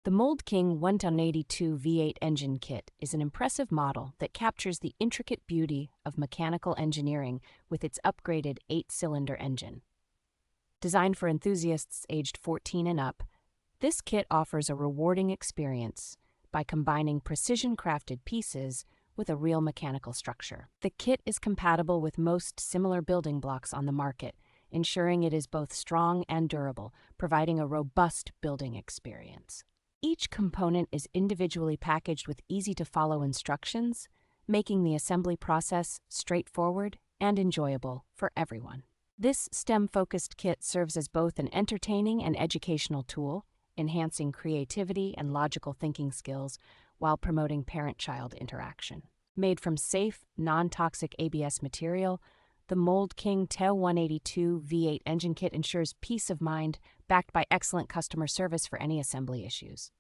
The Mould King 182 V8 engine kit is an impressive model that captures the intricate beauty of mechanical engineering with its upgraded 8-cylinder engine. Designed for enthusiasts aged 14 and up, this kit offers a rewarding experience by combining precision-crafted pieces with a real mechanical structure. The kit is compatible with most similar building blocks on the market, ensuring it is both strong and durable, providing a robust building experience. Each component is individually packaged with easy-to-follow instructions, making the assembly process straightforward and enjoyable for everyone. This STEM-focused kit serves as both an entertaining and educational tool, enhancing creativity and logical thinking skills while promoting parent-child interaction. Made from safe, non-toxic ABS material, the Mould King TEL 182 V8 engine kit ensures peace of mind, backed by excellent customer service for any assembly issues.